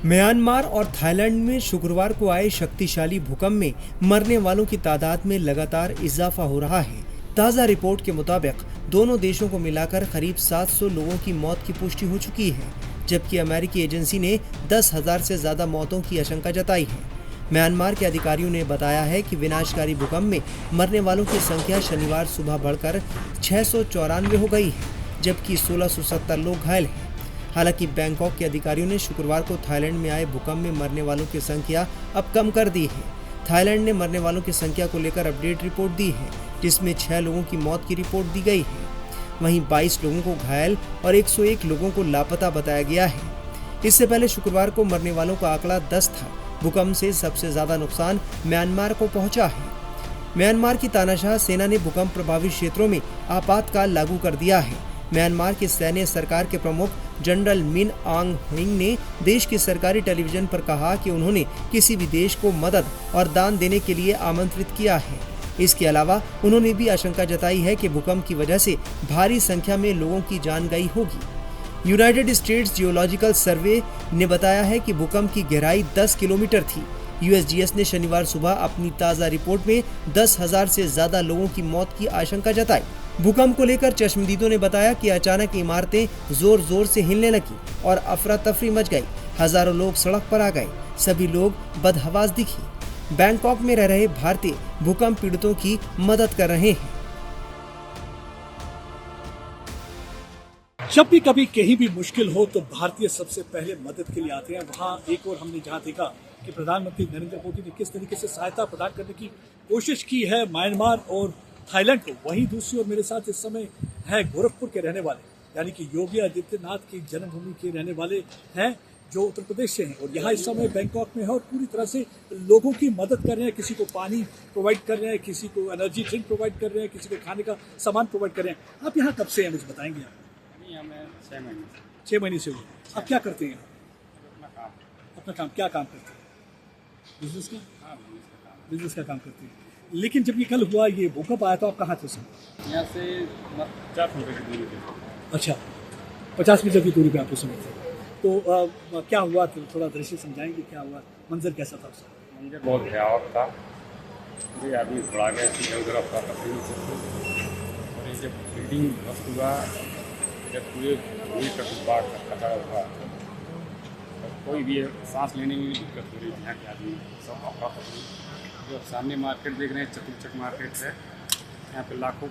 Myanmar और Thailand में शुक्रवार को आए शक्तिशाली भूकंप में मरने वालों की तादाद में लगातार इजाफा हो रहा है। ताज़ा रिपोर्ट के मुताबिक दोनों देशों को मिलाकर करीब 700 लोगों की मौत की पुष्टि हो चुकी है, जबकि अमेरिकी एजेंसी ने 10,000 से ज्यादा मौतों की आशंका जताई है। म्यांमार के अधिकारियों ने बताया है कि विनाशकारी भूकंप में मरने वालों की संख्या शनिवार सुबह बढ़कर 694 हो गई है, जबकि 1670 लोग घायल हैं। हालांकि बैंकॉक के अधिकारियों ने शुक्रवार को थाईलैंड में आए भूकंप में मरने वालों की संख्या अब कम कर दी है। थाईलैंड ने मरने वालों की संख्या को लेकर अपडेट रिपोर्ट दी है, जिसमें 6 लोगों की मौत की रिपोर्ट दी गई है। वहीं 22 लोगों को घायल और 101 लोगों को लापता बताया गया है। इससे पहले शुक्रवार को मरने वालों का आंकड़ा 10 था। भूकंप से सबसे ज्यादा नुकसान म्यांमार को पहुंचा है। म्यांमार की तानाशाह सेना ने भूकंप प्रभावित क्षेत्रों में आपातकाल लागू कर दिया है। म्यांमार की सैन्य सरकार के प्रमुख जनरल मिन आंग ह्लिंग ने देश के सरकारी टेलीविजन पर कहा कि उन्होंने किसी भी देश को मदद और दान देने के लिए आमंत्रित किया है। इसके अलावा उन्होंने भी आशंका जताई है कि भूकंप की वजह से भारी संख्या में लोगों की जान गई होगी। यूनाइटेड स्टेट्स जियोलॉजिकल सर्वे ने बताया है कि भूकंप की गहराई 10 किलोमीटर थी। यूएसजीएस ने शनिवार सुबह अपनी ताज़ा रिपोर्ट में 10,000 से ज्यादा लोगों की मौत की आशंका जताई। भूकंप को लेकर चश्मदीदों ने बताया कि अचानक इमारतें जोर जोर से हिलने लगी और अफरा तफरी मच गई। हजारों लोग सड़क पर आ गए। सभी लोग बदहवास दिखी। बैंकॉक में रह रहे भारतीय भूकंप पीड़ितों की मदद कर रहे हैं। जब भी कभी कहीं भी मुश्किल हो तो भारतीय सबसे पहले मदद के लिए आते हैं। वहाँ एक और हमने जहाँ देखा कि प्रधानमंत्री नरेंद्र मोदी ने किस तरीके से सहायता प्रदान करने की कोशिश की है म्यांमार और थाईलैंड को, वहीं दूसरी ओर मेरे साथ इस समय है गोरखपुर के रहने वाले, यानी कि योगी आदित्यनाथ की जन्मभूमि के रहने वाले हैं, जो उत्तर प्रदेश से हैं और यहाँ इस समय बैंकॉक में है और पूरी तरह से लोगों की मदद कर रहे हैं। किसी को पानी प्रोवाइड कर रहे हैं, किसी को एनर्जी ड्रिंक प्रोवाइड कर रहे हैं, किसी को खाने का सामान प्रोवाइड कर रहे हैं। आप यहाँ कब से हैं, मुझे बताएंगे आप? हमें 6 महीने 6 महीने से हुए। आप क्या करते हैं? अपना काम क्या काम करते हैं? बिजनेस का? हाँ, बिजनेस का काम करते हैं। लेकिन जब ये कल हुआ, ये भूकंप आया, तो आप कहाँ थे सर? यहाँ से 50 मीटर की दूरी पे। अच्छा, 50 मीटर की दूरी पे आप उस समय थे। तो क्या हुआ, तो थोड़ा दृश्य समझाएंगे, क्या हुआ, मंजर कैसा था उसका? मंदिर बहुत भयावह था। ये आदमी दौड़ा गए थे उधर अपना तकलीफ से, और ये जब बिल्डिंग ध्वस्त हुआ, जब पूरे भूमि का कुछ बाढ़ खतरा हुआ, और कोई भी सांस लेने में भी दिक्कत हो रही है। यहाँ के आदमी सब अफरा तफरी। जो सामने मार्केट देख रहे हैं, चतुर्चक मार्केट है, यहाँ पे लाखों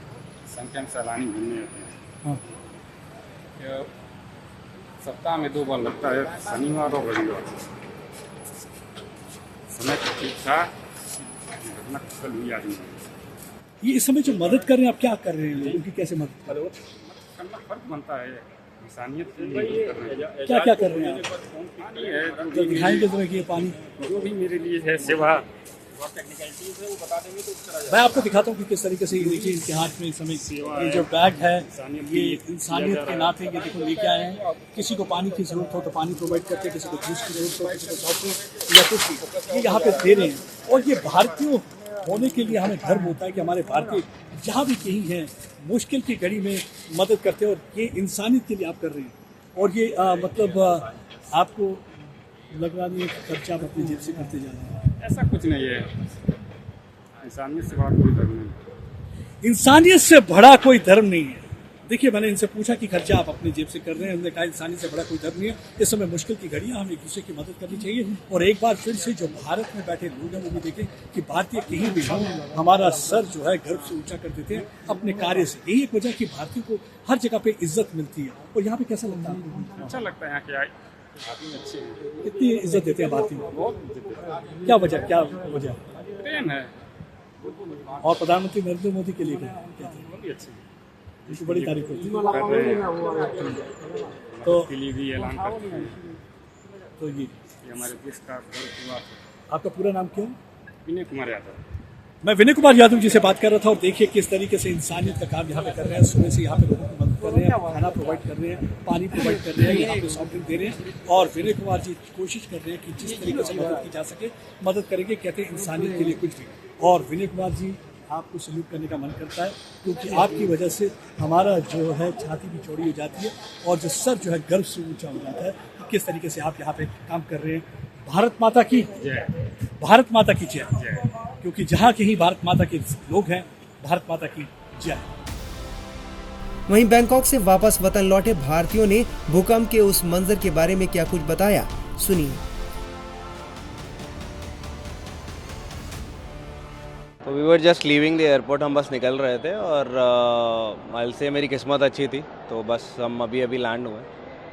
संख्या में सैलानी घूमने आते हैं। हाँ। सप्ताह में 2 बार लगता है, शनिवार और रविवार। समय ठीक था, घटना कल हुई आदमी। ये इस समय जो मदद कर रहे हैं, आप क्या कर रहे हैं? लोगों की कैसे मदद कर रहे हो? करना फर्ज बनता है, इंसानियत के लिए कर रहे हैं। क्या क्या कर रहे हैं आप? पानी है तो दिखाएंगे जरा कि ये पानी जो भी मेरे लिए है सेवा। मैं आपको दिखाता हूँ कि किस तरीके से ये देखिए, इनके हाथ में इस समय ये जो बैग है, ये इंसानियत के नाते ये देखो लेके आए हैं। किसी को पानी की जरूरत हो तो पानी प्रोवाइड करते हैं, किसी को जूस की जरूरत हो, किसी को सॉफ्ट या कुछ भी, ये यहाँ पे दे रहे हैं। और ये भारतीय होने के लिए हमें गर्व होता है कि हमारे भारतीय जहाँ भी कहीं हैं, मुश्किल की घड़ी में मदद करते हैं, और ये इंसानियत के लिए आप कर रहे हैं। और ये मतलब आपको लग रहा नहीं है कि खर्चा आप अपनी जेब से करते जा रहे हैं? ऐसा कुछ नहीं है, इंसानियत से बड़ा कोई धर्म नहीं। इंसानियत से बड़ा कोई धर्म नहीं है। देखिए, मैंने इनसे पूछा कि खर्चा आप अपनी जेब से कर रहे हैं, उन्होंने कहा इंसानियत से बड़ा कोई धर्म नहीं है। इस समय मुश्किल की घड़ी है, हमें एक दूसरे की मदद करनी चाहिए। और एक बार फिर से जो भारत में बैठे लोग हैं, वो भी देखें कि भारतीय कहीं भी हम हमारा सर जो है गर्व से ऊंचा कर देते हैं अपने कार्य से। यही एक वजह कि भारतीयों को हर जगह पे इज्जत मिलती है। और यहाँ पे कैसा लगता है? अच्छा लगता है, यहाँ के आदमी अच्छे हैं। कितनी इज्जत देते हैं भारतीयों को? बहुत इज्जत देते हैं। क्या वजह, क्या वजह? प्रेम है। और प्रधानमंत्री नरेंद्र मोदी के लिए क्या वो भी अच्छे हैं, इनकी बड़ी तारीफ होती है। कर रहे हैं। तो के लिए भी ऐलान करते हैं। तो ये हमारे देश का गर्व हुआ। आपका पूरा नाम क्या है? विनय कुमार यादव। मैं विनय कुमार यादव जी से बात कर रहा था। और देखिए किस तरीके से इंसानियत का काम यहाँ पे कर रहे हैं। सुबह से यहाँ पे लोगों की मदद कर रहे हैं, खाना प्रोवाइड कर रहे हैं, पानी प्रोवाइड कर रहे हैं, यहाँ पे सॉफ्ट ड्रिंक दे रहे हैं। और विनय कुमार जी कोशिश कर रहे हैं कि जिस तरीके से मदद की जा सके मदद करेंगे। कहते हैं इंसानियत के लिए कुछ भी। और विनय कुमार जी, आपको सल्यूट करने का मन करता है, क्योंकि आपकी वजह से हमारा जो है छाती भी चौड़ी हो जाती है और जो सर जो है गर्व से ऊंचा हो जाता है। किस तरीके से आप यहाँ पे काम कर रहे हैं। भारत माता की जय। भारत माता की जय, जय। क्योंकि जहाँ के ही भारत माता के लोग हैं, भारत माता की जय। वहीं बैंकॉक से वापस वतन लौटे भारतीयों ने भूकंप के उस मंजर के बारे में क्या कुछ बताया, सुनिए। तो we were just leaving the airport, हम बस निकल रहे थे और आई से मेरी किस्मत अच्छी थी तो बस हम अभी लैंड हुए।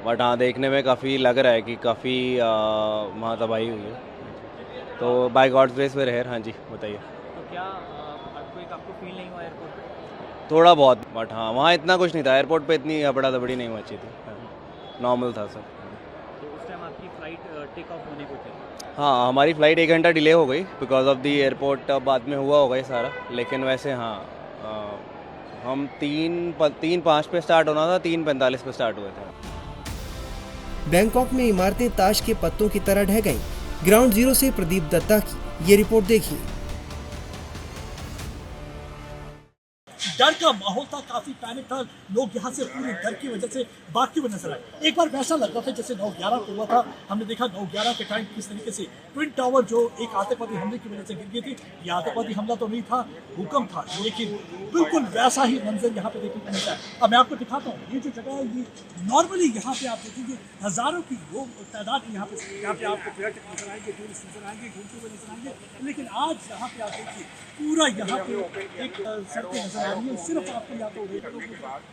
बट हाँ, देखने में काफ़ी लग रहा है कि काफ़ी वहाँ तबाही हुई है, तो by God's grace we're here. हाँ जी, बताइए। तो क्या आपको फील नहीं हुआ एयरपोर्ट पे? थोड़ा बहुत, बट हाँ वहाँ इतना कुछ नहीं था। एयरपोर्ट पे इतनी हबड़ा दबड़ी नहीं मची थी, नॉर्मल था सब। तो उस टाइम आपकी फ़्लाइट टेक ऑफ होने को थी? हाँ, हमारी फ़्लाइट 1 घंटा डिले हो गई बिकॉज ऑफ दी एयरपोर्ट। बाद में हुआ होगा ये सारा, लेकिन वैसे हाँ हम 3:05 पे स्टार्ट होना था, 3:45 पे स्टार्ट हुए थे। बैंकॉक में इमारतें ताश के पत्तों की तरह ढह गईं। ग्राउंड जीरो से प्रदीप दत्ता की ये रिपोर्ट देखिए। डर का माहौल था, काफी पैनिक था, लोग यहाँ से पूरे डर की वजह से भागते हुए नजर आए। एक बार वैसा लग रहा था जैसे 9/11 को हुआ था। हमने देखा 9/11 के टाइम किस तरीके से ट्विन टावर जो एक आतंकवादी हमले की वजह से गिर गई थी। ये आतंकवादी हमला तो नहीं था, भूकंप था, लेकिन बिल्कुल वैसा ही मंजर यहाँ पे देखने को मिलता है। अब मैं आपको दिखाता हूँ ये जो जगह है, ये नॉर्मली यहाँ पे आप देखेंगे हजारों की लोग तादाद यहाँ पे आपको पर्यटक नजर आएंगे, टूरिस्ट नजर आएंगे, घूमते हुए नजर आएंगे। लेकिन आज यहाँ पे आप देखिए पूरा यहाँ पे एक सड़कें नजर आ रही है। सिर्फ आपको या तो रेत लोग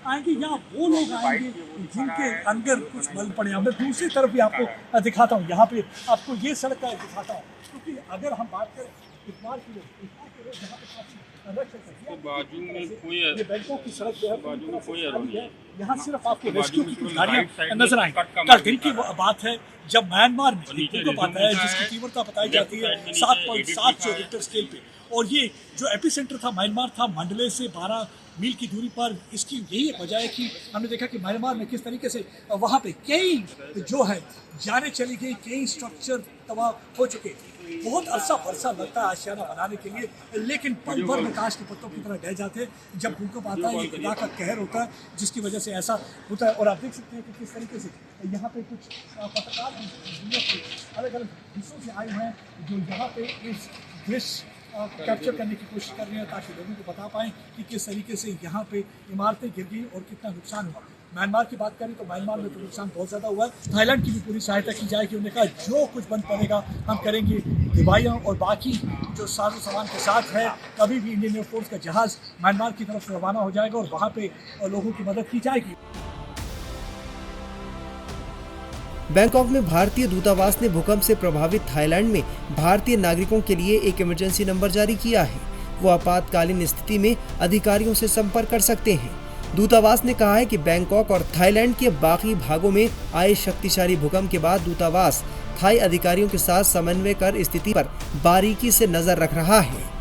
आएंगे या वो लोग आएंगे जिनके अंदर कुछ बल पड़े। अब मैं दूसरी तरफ भी आपको दिखाता हूँ, यहाँ पे आपको ये सड़क का दिखाता हूँ, क्योंकि अगर हम बात करें इतवार की रोड यहाँ पे काफी बाजू में कोई ये बैंकॉक की सड़क जो है बाजू में कोई एरो नहीं है। यहाँ सिर्फ आपको रेस्क्यू की कुछ गाड़ियाँ नजर आएंगी। कल दिन की बात है जब म्यांमार में भूकंप आता है जिसकी तीव्रता बताई जाती है 7.7 रिक्टर स्केल पे, और ये जो एपिसेंटर था म्यांमार था, मंडले से 12 मील की दूरी पर। इसकी यही वजह है कि हमने देखा कि म्यांमार में किस तरीके से वहाँ पे कई जो है जाने चली गई, कई स्ट्रक्चर तबाह हो चुके। बहुत अरसा बरसा लगता है आशियाना बनाने के लिए, लेकिन पल भर में ताश के पत्तों की तरह ढह जाते हैं। जब भूकंप आता है, ये खुदा का कहर होता है जिसकी वजह से ऐसा होता है। और आप देख सकते हैं कि किस तरीके से यहाँ पे कुछ पत्रकार दुनिया के अलग अलग हिस्सों से आए हुए हैं जो यहाँ पे इस दृश्य कैप्चर करने की कोशिश कर रहे हैं ताकि लोगों को बता पाएं कि किस तरीके से यहाँ पे इमारतें गिर गई और कितना नुकसान हुआ। म्यांमार की बात करें तो म्यांमार में तो नुकसान बहुत ज़्यादा हुआ है। थाईलैंड की भी पूरी सहायता की जाएगी। उन्होंने कहा जो कुछ बन पड़ेगा हम करेंगे। दवाइयाँ और बाकी जो साजो सामान के साथ है, कभी भी इंडियन एयरफोर्स का जहाज़ म्यांमार की तरफ से रवाना हो जाएगा और वहाँ पे लोगों की मदद की जाएगी। बैंकॉक में भारतीय दूतावास ने भूकंप से प्रभावित थाईलैंड में भारतीय नागरिकों के लिए एक इमरजेंसी नंबर जारी किया है। वो आपातकालीन स्थिति में अधिकारियों से संपर्क कर सकते हैं। दूतावास ने कहा है कि बैंकॉक और थाईलैंड के बाकी भागों में आए शक्तिशाली भूकंप के बाद दूतावास थाई अधिकारियों के साथ समन्वय कर स्थिति पर बारीकी से नजर रख रहा है।